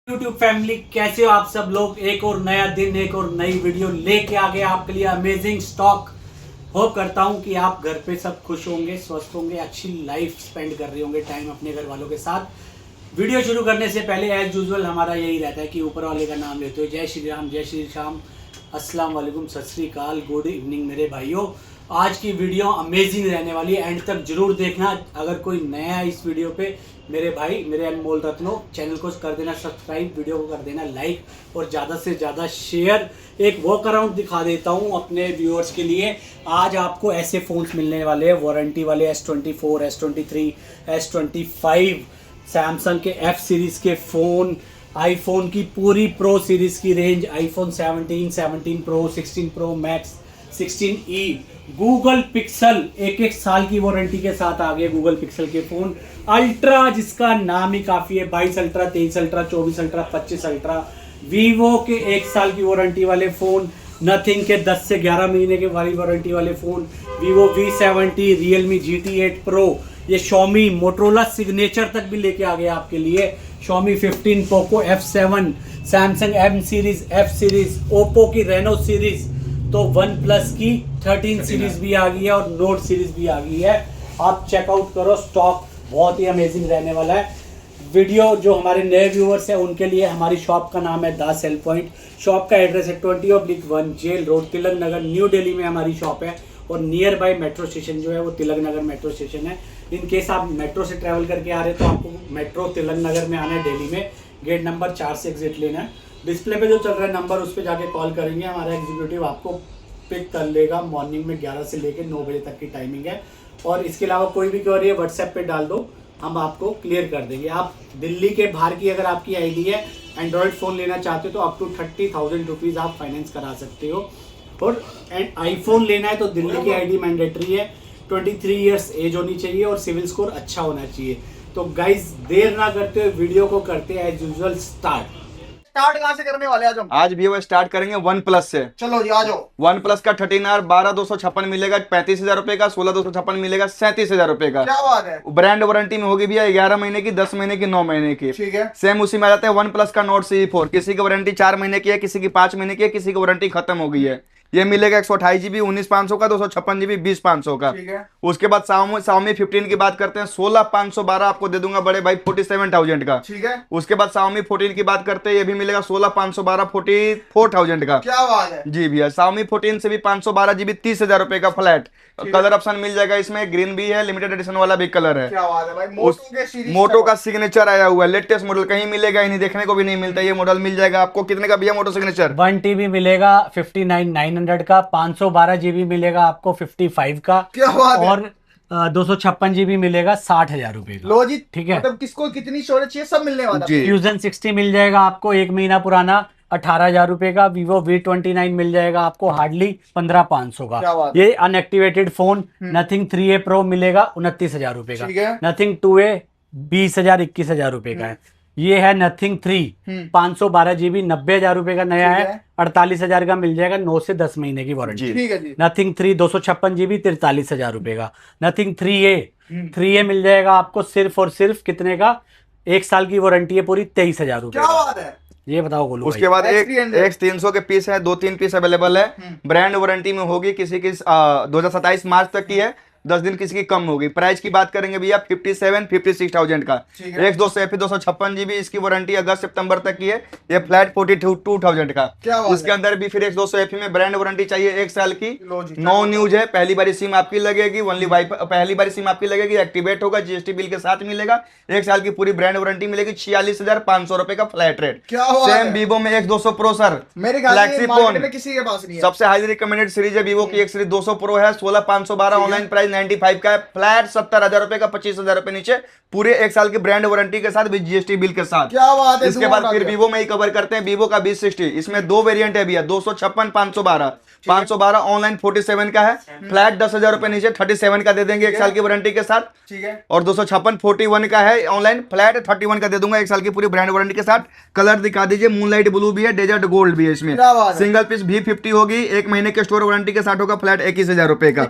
YouTube family, कैसे हो आप सब लोग। एक और नया दिन, एक और नई वीडियो लेके आ गए आपके लिए अमेजिंग स्टॉक। होप करता हूँ कि आप घर पे सब खुश होंगे, स्वस्थ होंगे, अच्छी लाइफ स्पेंड कर रहे होंगे टाइम अपने घर वालों के साथ। वीडियो शुरू करने से पहले एज यूजुअल हमारा यही रहता है कि ऊपर वाले का नाम लेते हो। जय श्री राम, जय श्री श्याम, अस्सलाम वालेकुम, सत श्री अकाल, गुड इवनिंग मेरे भाइयों। आज की वीडियो अमेजिंग रहने वाली है, एंड तक जरूर देखना। अगर कोई नया है इस वीडियो पे मेरे भाई, मेरे अनमोल रत्नों, चैनल को कर देना सब्सक्राइब, वीडियो को कर देना लाइक और ज़्यादा से ज़्यादा शेयर। एक वॉक अराउंड दिखा देता हूँ अपने व्यूअर्स के लिए। आज आपको ऐसे फ़ोन्स मिलने वाले हैं वारंटी वाले, S24, S23, S25, सैमसंग के F सीरीज़ के फ़ोन, आईफोन की पूरी प्रो सीरीज़ की range, iPhone 17, 17 pro, 16 pro max, 16E, Google pixel, एक साल की वारंटी के साथ आ गए गूगल पिक्सल के फ़ोन। अल्ट्रा, जिसका नाम ही काफ़ी है, 22 ultra, 23 ultra, 24 ultra, 25 ultra. Vivo के 1 साल की वारंटी वाले फ़ोन, नथिंग के 10 से 11 महीने के वाली वारंटी वाले phone, Vivo V70, Realme GT8 pro, ये शॉमी, मोटरोला सिग्नेचर तक भी लेके आ गए आपके लिए। Xiaomi 15, Poco F7, Samsung M series, F series, Oppo की रेनो सीरीज़, तो वन प्लस की 13 सीरीज भी आ गई है और नोट सीरीज भी आ गई है। आप चेकआउट करो, स्टॉक बहुत ही अमेजिंग रहने वाला है। वीडियो जो हमारे नए व्यूअर्स हैं उनके लिए, हमारी शॉप का नाम है द सेल पॉइंट। शॉप का एड्रेस है 20/1 jail road, Tilak Nagar, new Delhi में हमारी शॉप है। और नियर बाय मेट्रो स्टेशन जो है वो तिलक नगर मेट्रो स्टेशन है। इन केस आप मेट्रो से ट्रैवल करके आ रहे हैं तो आपको मेट्रो तिलक नगर में आना है, दिल्ली में गेट नंबर 4 से एग्जिट लेना है। डिस्प्ले पे जो चल रहा है नंबर, उस पर जाके कॉल करेंगे, हमारा एग्जीक्यूटिव आपको पिक कर लेगा। मॉर्निंग में 11 से लेकर 9 बजे तक की टाइमिंग है। और इसके अलावा कोई भी क्वेरी है व्हाट्सएप पे डाल दो, हम आपको क्लियर कर देंगे। आप दिल्ली के बाहर की अगर आपकी आईडी है, एंड्रॉयड फ़ोन लेना चाहते हो तो अप टू 30,000 रुपीज़ आप फाइनेंस करा सकते हो। और आईफोन लेना है तो दिल्ली की आईडी मैंडेटरी है, 23 ईयर्स एज होनी चाहिए और सिविल स्कोर अच्छा होना चाहिए। तो गाइज देर ना करते हुए वीडियो को करते हैं एज यूजुअल स्टार्ट कहाँ से करने वाले आज हम? आज भी वो स्टार्ट करेंगे वन प्लस से। चलो जी, आ जाओ। वन प्लस का 13R 12,256 मिलेगा 35,000 रुपए का, 16,256 मिलेगा 37,000 रुपए का। क्या बात है। ब्रांड वारंटी में होगी भैया 11 महीने की, 10 महीने की, 9 महीने की। ठीक है। सेम उसी में आ जाता है वन प्लस का नोट C4। किसी की वारंटी 4 महीने की है, किसी की 5 महीने की है, किसी की वारंटी खत्म हो गई है। ये मिलेगा 128 GB 19,500 का, 256 GB 20,500 का। ठीक है। उसके बाद Xiaomi 15 की बात करते हैं, 16,512 आपको दे दूंगा बड़े भाई, 47,000 का। ठीक है। उसके बाद Xiaomi 14 की बात करते हैं, ये भी मिलेगा 16,512 44,000 का। क्या बात है। जी भैया, Xiaomi 14 से भी 512 GB 30,000 रुपए का फ्लैट। कलर ऑप्शन मिल जाएगा इसमें, ग्रीन भी है, लिमिटेड एडिशन वाला भी कलर है। क्या बात है भाई। मोटो के सीरीज मोटो का सिग्नेचर आया हुआ है, लेटेस्ट मॉडल, कहीं मिलेगा ही नहीं, देखने को भी नहीं मिलता। ये मॉडल मिल जाएगा आपको कितने का भैया मोटो सिग्नेचर? 1 TB मिलेगा 59,900 का, 512 GB मिलेगा आपको 55 का। क्या बात है। और 256 GB मिलेगा 60,000 रुपए का। लो जी, ठीक है। मतलब किसको कितनी स्टोरेज चाहिए सब मिलने वाला है। जी। फ्यूजन 60 मिल जाएगा आपको 1 महीना पुराना, 18,000 रुपए का। वीवो V29 मिल जाएगा आपको हार्डली 15,500 क्या का। बात ये unactivated phone. Nothing 3A pro मिलेगा 29,000 रुपए ठीक है। का। नथिंग 2A 20,000 21,000 रुपए का है। ये है नथिंग 3 512 GB 90,000 रुपए का नया ठीक है, है। 48,000 का मिल जाएगा, 9 से 10 महीने की वारंटी। ठीक है जी। नथिंग 3 256 GB 43,000 रुपए का। नथिंग 3A मिल जाएगा आपको सिर्फ और सिर्फ कितने का? 1 साल की वारंटी है पूरी, 23,000 रुपए क्या का। बात है। ये बताओ गोलू उसके बाद एक X300 X300 के पीस है, 2-3 पीस अवेलेबल है। ब्रांड वारंटी में होगी, किसी की 2027 मार्च तक की है, 10 दिन किसी की कम होगी। प्राइस की बात करेंगे भैया 56,000 का। ठीक है। 256 GB इसकी वारंटी अगस्त सितंबर तक की है, ये फ्लैट 42,000 का। क्या बात उसके अंदर भी फिर 200 में ब्रांड वारंटी चाहिए 1 साल की। लो जी। नो न्यूज है, पहली बारी सिम आपकी लगेगी, ओनली वाई पहली बारी सिम आपकी लगेगी, एक्टिवेट होगा, GST बिल के साथ मिलेगा। 1 साल की पूरी ब्रांड वारंटी मिलेगी, 46,500 रुपए का फ्लैट रेट। क्या बात सेम है। वीवो में X200 प्रो सर, मेरे ख्याल से फ्लैक्सी मार्केट फोन में किसी के पास नहीं है। सबसे हाईली रिकमेंडेड सीरीज है वीवो की, एक सीरीज 200 प्रो है, 16,512 ऑनलाइन प्राइस 95 का है, फ्लैट 70,000 रुपए का, 25,000 रुपए नीचे, पूरे 1 साल की ब्रांड वारंटी के साथ विद GST बिल के साथ। क्या बात है। इसके बाद फिर वीवो में ही कवर करते हैं वीवो का V60। इसमें 2 वेरिएंट है भैया, 256 512। 512 ऑनलाइन 47 का है, फ्लैट 10,000 रुपए नीचे 37 का दे देंगे 1 साल की वारंटी के साथ। ठीक है। और 256 41 का है ऑनलाइन, फ्लैट 31 का दे दूंगा 1 साल की पूरी ब्रांड वारंटी के साथ। कलर दिखा दीजिए, मूनलाइट ब्लू भी है, डेजर्ट गोल्ड भी है इसमें। क्या बात है। सिंगल पीस V50 होगी, 1 महीने के स्टोर वारंटी के साथ होगा, फ्लैट 21,000 रुपए का।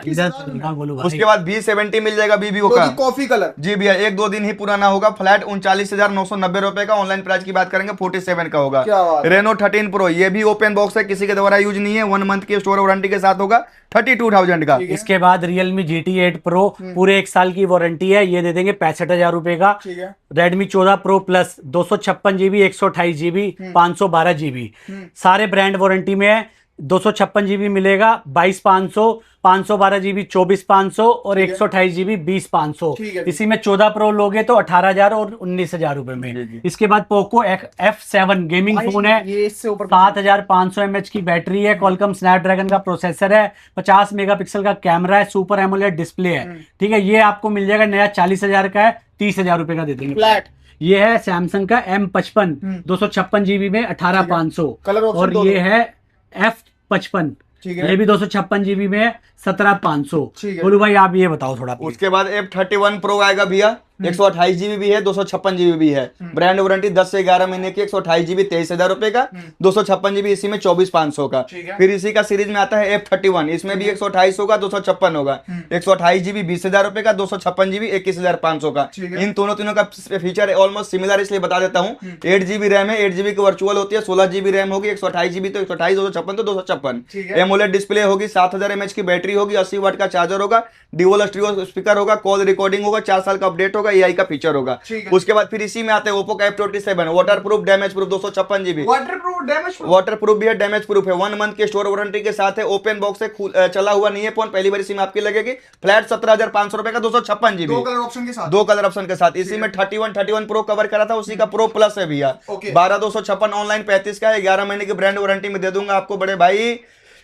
उसके बाद V70 मिल जाएगा BBO का, कॉफी कलर। जी भैया 1-2 दिन ही पुराना होगा, फ्लैट 39,990 रुपए का। ऑनलाइन प्राइस की बात करेंगे 47 का होगा। क्या बात है। रेनो 13 प्रो, ये भी ओपन बॉक्स है, किसी के द्वारा यूज नहीं है, 1 मंथ की स्टोर वारंटी के साथ होगा, 32,000 का। इसके बाद Realme GT8 Pro पूरे 1 साल की वारंटी है, ये दे देंगे 65,000 रुपए का। ठीक है। Redmi 14 Pro Plus 256 GB 128 GB 512 GB सारे ब्रांड वारंटी में है। 256 GB मिलेगा 22,500, 512 GB 24,500 और 128 GB 20,500। ठीक है। इसी में 14 Pro लोगे तो 18,000 और 19,000 रुपए में। इसके बाद पोको F7 गेमिंग फोन है, ये इससे ऊपर 7500 mAh की बैटरी है, कॉलकम स्नैपड्रैगन का प्रोसेसर है, 50 मेगापिक्सल का कैमरा है, सुपर एमोलेड डिस्प्ले है। ठीक है, ये आपको मिल जाएगा नया 40,000 का है, 30,000 रुपए का दे देंगे फ्लैट। ये है सैमसंग का M55 256 GB में 18,500। कलर ऑप्शन और दो ये है F55, ठीक है। ये भी 256 GB में है 17,500। ठीक है। बोलू भाई आप ये बताओ थोड़ा। उसके बाद F31 प्रो आएगा भैया, 128 GB भी है, 256 GB भी है, ब्रांड वारंटी 10 से 11 महीने की, 128 GB 23,000 रुपए का, 256 GB इसी में 24,500 का। ठीक है। फिर इसी का सीरीज में आता है F31, इसमें भी 128 होगा, 256 होगा, 128 GB 20,000 रुपए का, 256 GB 21,500 का। ठीक है। इन दोनों तीनों का फीचर ऑलमोस्ट सिमिलर, इसलिए बता देता हूँ। 8 GB रैम है, 8 GB की वर्चुअल होती है, 16 GB रैम होगी, 128 GB तो 128, 256 तो 256। ठीक है। एमोलेड डिस्प्ले होगी, 7000 mAh की बैटरी होगी, 80 वाट का चार्जर होगा, ड्यूअल स्टीरियो स्पीकर होगा, कॉल रिकॉर्डिंग होगा, 4 साल का अपडेट होगा, AI का फीचर होगा। ठीक है। उसके बाद फिर इसी में आता है ओप्पो का F27 water proof damage proof 256 GB, water proof damage proof. Water proof भी है, डैमेज प्रूफ है, 1 मंथ के स्टोर वारंटी के साथ है, ओपन बॉक्स है, चला हुआ नहीं है फोन, पहली बार इसी में आपकी लगेगी, फ्लैट 17,500 रुपए का, 256 GB, 2 कलर ऑप्शन के साथ। 2 कलर ऑप्शन के साथ। इसी में 31 प्रो कवर करा था, उसी का प्रो प्लस है भैया, ओके। 12,256 ऑनलाइन 35 का है, 11 महीने की ब्रांड वारंटी में दे दूंगा आपको बड़े भाई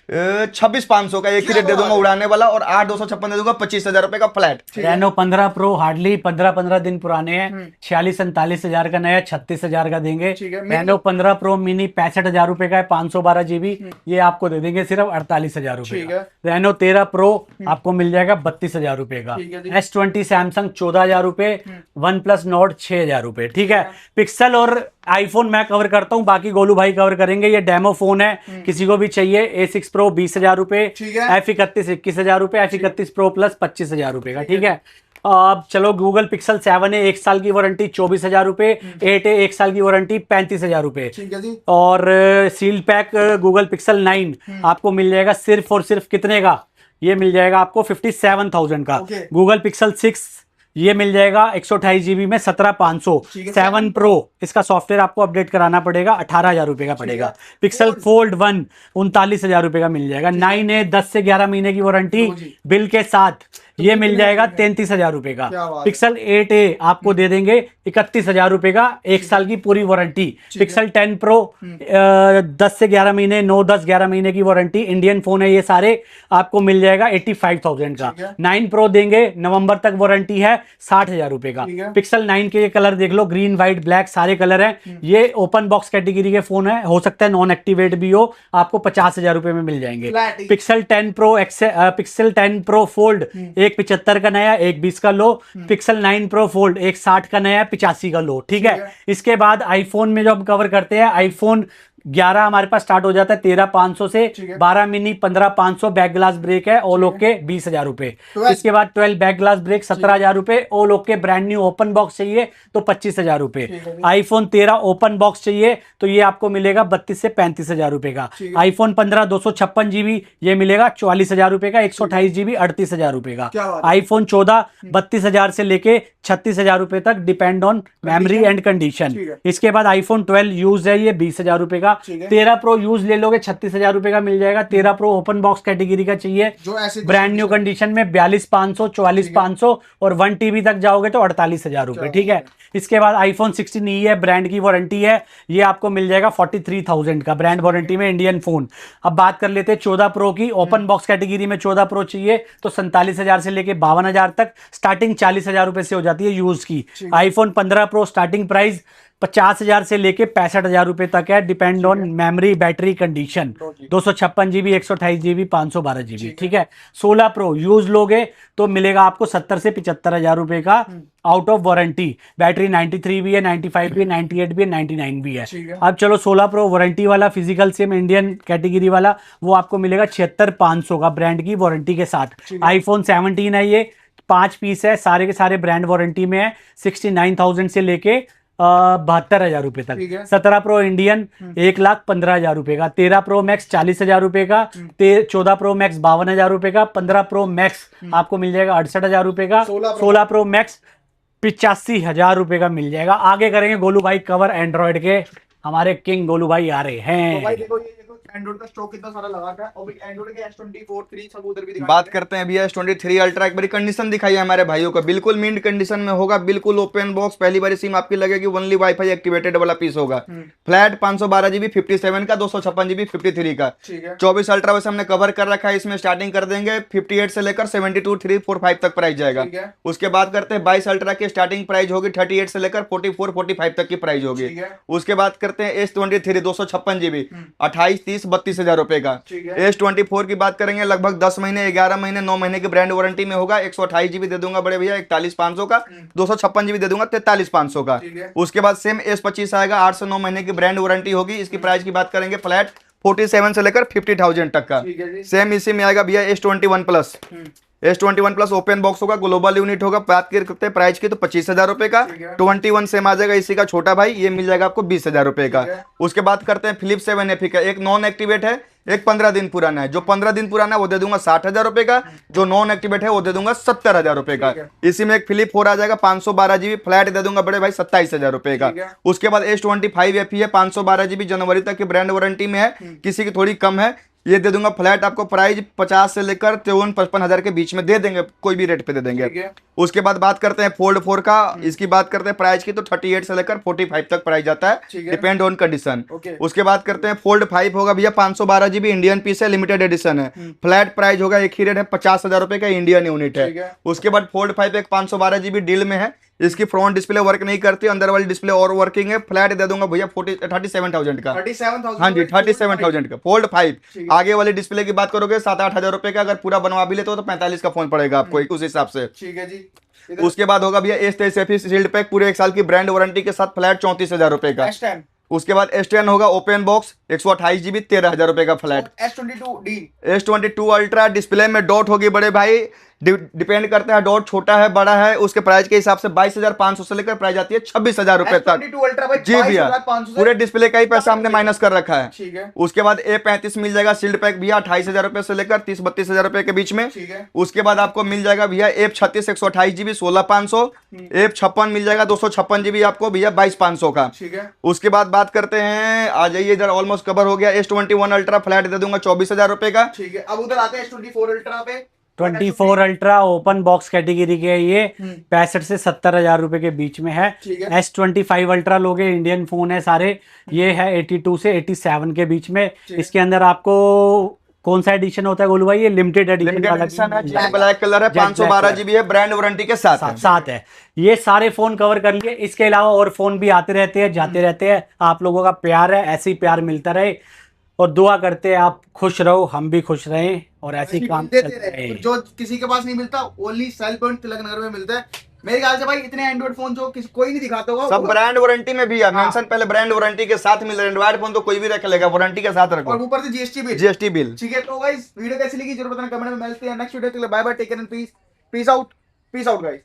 26,500 का, एक ही रेट दे दूंगा उड़ाने वाला, और 8,256 दे दूंगा 25,000 रुपए का फ्लैट। रेनो 15 प्रो हार्डली 15 दिन पुराने हैं, 46-47,000 का नया 36,000 का देंगे। ठीक है। रेनो 15 प्रो मिनी 65,000 रुपए का है, 512 GB, ये आपको दे देंगे सिर्फ 48,000 रुपए ठीक का। है। रेनो 13 प्रो आपको मिल जाएगा 32,000 रुपए का। ठीक है जी। S20 सैमसंग 14,000 रुपए, वन प्लस नोट 6,000 रुपए। ठीक है, पिक्सल और आईफोन मैं कवर करता हूँ, बाकी गोलू भाई कवर करेंगे। ये डेमो फोन है, किसी को भी चाहिए। A6 प्रो 20,000 रुपए, ठीक है। F31 21,000 रुपए, F31 प्रो प्लस 25,000 रुपए का। ठीक है, अब चलो गूगल पिक्सल 7 है, 1 साल की वारंटी 24,000 रुपए, 8 है 1 साल की वारंटी 35,000 रुपए। ठीक है जी। और सील पैक गूगल पिक्सल 9 आपको मिल जाएगा सिर्फ और सिर्फ कितने का, ये मिल जाएगा आपको 57,000 का। ओके। गूगल पिक्सल 6 ये मिल जाएगा 128 GB में 17,500। ठीक है। 7 प्रो इसका सॉफ्टवेयर आपको अपडेट कराना पड़ेगा, 18,000 रुपए का पड़ेगा। पिक्सल फोल्ड 1 39,000 रुपए का मिल जाएगा। 9 है 10 से 11 महीने की वारंटी लो जी। बिल के साथ, ये मिल जाएगा 33,000 रुपए का। क्या बात है। पिक्सल 8a आपको दे देंगे 31,000 रुपए का, 1 साल की पूरी वारंटी। पिक्सल 10 प्रो 10 से 11 महीने, 9-10-11 महीने की वारंटी, इंडियन फोन है ये सारे, आपको मिल जाएगा 85,000 का। ठीक है। 9 प्रो देंगे, नवंबर तक वारंटी है, 60,000 रुपए का। ठीक है। पिक्सल 9 के ये कलर देख लो, ग्रीन व्हाइट ब्लैक सारे कलर हैं। ये ओपन बॉक्स कैटेगरी के फोन है, हो सकता है नॉन एक्टिवेट भी हो, आपको 50,000 रुपए में मिल जाएंगे। Flat ही। Pixel 10 Pro Pixel 10 Pro Fold, एक 75 का नया, एक 20 का लो। पिक्सल 9 प्रो फोल्ड, एक 60 का नया, 85 का लो। ठीक है, इसके बाद आईफोन में जो हम कवर करते हैं, आईफोन 11 हमारे पास स्टार्ट हो जाता है 13,500 से, ठीक है। 12 मिनी 15,500, बैक ग्लास ब्रेक है, ऑल ओके 20,000 रुपए। 12 इसके बाद 12 बैक ग्लास ब्रेक 17,000 रुपए, all okay brand new open box चाहिए तो 25,000 रुपए। ठीक है। आईफोन 13 ओपन बॉक्स चाहिए तो ये आपको मिलेगा 32 से 35,000 रुपए का। ठीक है। आईफोन 15 256 GB ये मिलेगा 44,000 रुपए का, 128 GB 38,000 रुपए का। क्या बात है। आईफोन 14 32,000 से लेके 36,000 रुपए तक, depend on memory and condition. ठीक है। इसके बाद आईफोन 12 यूज है, ये 20,000 रुपए का। ठीक है। 13 प्रो यूज ले लोगे 36,000 रुपए का मिल जाएगा। 13 प्रो ओपन बॉक्स कैटेगरी का चाहिए, जो ऐसे ब्रांड न्यू कंडीशन में 42,500 44,500, और 1 TB तक जाओगे तो 48,000 रुपए। ठीक है, इसके बाद आईफोन 16e है, ब्रांड की वारंटी है, ये आपको मिल जाएगा 43,000 का, ब्रांड वारंटी में इंडियन फोन। अब बात कर लेते हैं 14 प्रो की। ओपन बॉक्स कैटेगरी में 14 प्रो चाहिए तो 47,000 से लेके 52,000 तक, स्टार्टिंग 40,000 रुपए से हो जाती है यूज की। आईफोन 15 प्रो स्टार्टिंग प्राइस 50,000 से लेके 65,000 रुपए तक है, depend on memory, battery condition. 256 GB, 128 GB, 512 GB, ठीक है। 16 प्रो यूज लोगे तो मिलेगा आपको 70 से 75,000 रुपए का आउट ऑफ वारंटी। बैटरी 93 भी है, 95 भी है, 98 भी है, 99 भी है। अब चलो 16 प्रो वारंटी वाला फिजिकल सिम इंडियन कैटेगरी वाला, वो आपको मिलेगा 76,500 का ब्रांड की वारंटी के साथ। आईफोन 17 है, ये 5 पीस है, सारे के सारे ब्रांड वारंटी में है। 69,000 से लेके 72,000 रुपए तक। 17 प्रो इंडियन 1,15,000 रुपए का। 13 प्रो मैक्स 40,000 रुपए का। 14 प्रो मैक्स 52,000 रुपए का। 15 प्रो मैक्स आपको मिल जाएगा 68,000 रुपए का। 16 प्रो मैक्स 85,000 रुपए का मिल जाएगा। आगे करेंगे गोलू भाई कवर एंड्रॉइड के, हमारे किंग गोलू भाई आ रहे हैं। तो भाई देखो ये एंड्रॉइड का स्टॉक कितना सारा लगा है, और एंड्रॉइड के S24 3 सब उधर भी बात करते हैं भैया S23 अल्ट्रा। एक बड़ी कंडीशन दिखाई है हमारे भाइयों को, बिल्कुल मिंट कंडीशन में होगा, बिल्कुल ओपन बॉक्स। पहली बार सिम आपकी लगेगी, ओनली वाईफाई एक्टिवेटेड वाला पीस होगा। फ्लैट 512 GB 57 का, 256 GB 53 का। 24 अल्ट्रा वैसे हमने कवर कर रखा है, इसमें स्टार्टिंग कर देंगे 58 से लेकर 72, 345 तक प्राइस जाएगा। उसके बाद करते हैं 22 अल्ट्रा की स्टार्टिंग प्राइस होगी 38 से लेकर 44, 45 तक की प्राइस होगी। उसके बाद करते हैं S23 256 GB 28, 30, 32,000 रुपए का। S24 की बात करेंगे, लगभग 10 महीने, 11 महीने, 9 महीने की ब्रांड वारंटी में होगा। 128 GB दे दूंगा बड़े भैया 41,500 का। 256 GB दे दूंगा 43,500 का। उसके बाद सेम S25 आएगा, 8 से 9 महीने की ब्रांड वारंटी होगी। इसकी प्राइस की बात करेंगे फ्लैट 47 से लेकर 50,000 तक का। सेम इसी में आएगा भैया S21 plus. S21 plus open box होगा, ग्लोबल यूनिट होगा। बात करते हैं प्राइस की तो 25,000 रुपए का। 21 सेम आ जाएगा इसी का छोटा भाई, ये मिल जाएगा आपको 20,000 रुपए का। उसके बाद करते हैं Philips 7 FE का, एक नॉन एक्टिवेट है, एक 15 दिन पुराना है। जो 15 दिन पुराना है वो दे दूंगा 60,000 रुपए का, जो नॉन एक्टिवेट है वो दे दूंगा 70,000 रुपए का। इसी में एक Philips 4 आ जाएगा 512 GB, फ्लैट दे दूंगा बड़े भाई 27,000 रुपए का। उसके बाद S25 FE है, 512 GB, जनवरी तक की ब्रांड वारंटी में है, किसी की थोड़ी कम है, ये दे दूंगा फ्लैट आपको प्राइस 50 से लेकर 53-55,000 के बीच में दे देंगे, कोई भी रेट पे दे देंगे। उसके बाद बात करते हैं फोल्ड 4 का, इसकी बात करते हैं प्राइस की तो 38 से लेकर 45 तक प्राइस जाता है, डिपेंड ऑन कंडीशन। उसके बाद करते हैं फोल्ड 5 होगा भैया 512 GB इंडियन पीस है, लिमिटेड एडिशन है। फ्लैट प्राइस होगा एक ही रेट है 50,000 रुपए का, इंडियन यूनिट है। उसके बाद फोल्ड 5 एक 512 GB डील में है, इसकी फ्रंट डिस्प्ले वर्क नहीं करती, अंदर वाली डिस्प्ले और वर्किंग है। फ्लैट दे दूंगा भैया 37,000 का। 37,000 हाँ जी 37,000 का फोल्ड 5। आगे वाली डिस्प्ले की बात करोगे 7-8 रुपए का, अगर पूरा बनवा भी लेते हो तो 45 का फोन पड़ेगा आपको उस हिसाब से। ठीक है जी। उसके बाद होगा भैया S23 FE शील्ड पैक पूरे 1 साल की ब्रांड वारंटी के साथ, फ्लैट 34,000 रुपए का। उसके बाद S10 होगा ओपन बॉक्स 128 GB 13,000 रुपए का फ्लैट। S22 अल्ट्रा डिस्प्ले में डॉट होगी बड़े भाई, डिपेंड करता है डॉट छोटा है बड़ा है, उसके प्राइस के हिसाब से 22,500 से लेकर प्राइस जाती है 26,000 रुपए तक। जी भैया पूरे डिस्प्ले का ही पैसा हमने माइनस कर रखा है। ठीक है। उसके बाद A35 मिल जाएगा शील्ड पैक भैया 28,000 रुपए से लेकर 30-32,000 रुपए के बीच में। उसके बाद आपको मिल जाएगा भैया F36 128 GB 16,500। F56 मिल जाएगा 256 GB आपको भैया 22,500 का। उसके बाद बात करते हैं, आ जाइए इधर, ऑलमोस्ट कवर हो गया। S21 अल्ट्रा फ्लैट दे दूंगा 24,000 रुपए का। ठीक है। अब उधर आते हैं S24 अल्ट्रा पे। 24 अल्ट्रा ओपन बॉक्स कैटेगरी के, ये 65 से 70,000 रुपए के बीच में है। S25 अल्ट्रा लोगे, इंडियन फोन है सारे, ये है 82 से 87 के बीच में। इसके अंदर आपको कौन सा एडिशन होता है गोलू भाई? ये लिमिटेड एडिशन है, ब्लैक कलर है, 512 GB है, ब्रांड वारंटी के साथ है। ये सारे फोन कवर कर लिए, इसके अलावा और फोन भी आते रहते हैं, जाते रहते हैं। आप लोगों का प्यार है, ऐसे ही प्यार मिलता रहे, और दुआ करते हैं आप खुश रहो, हम भी खुश रहें, और ऐसे ही काम करते रहें। जो किसी के पास नहीं मिलता, only cell point Tilak Nagar में मिलता है। मेरे ख्याल से भाई इतने एंड्रॉइड फोन जो कोई नहीं दिखाता होगा, सब ब्रांड वारंटी में भी है। मेंशन पहले ब्रांड वारंटी के साथ मिल रहा है। एंड्रॉइड फोन तो कोई भी रख लेगा, वारंटी के साथ रखो, और ऊपर से जीएसटी बिल। ठीक है, तो गाइस वीडियो कैसी लगी जरूर बताना कमेंट में। मिलते हैं नेक्स्ट वीडियो के लिए। Bye bye, take care and peace out guys.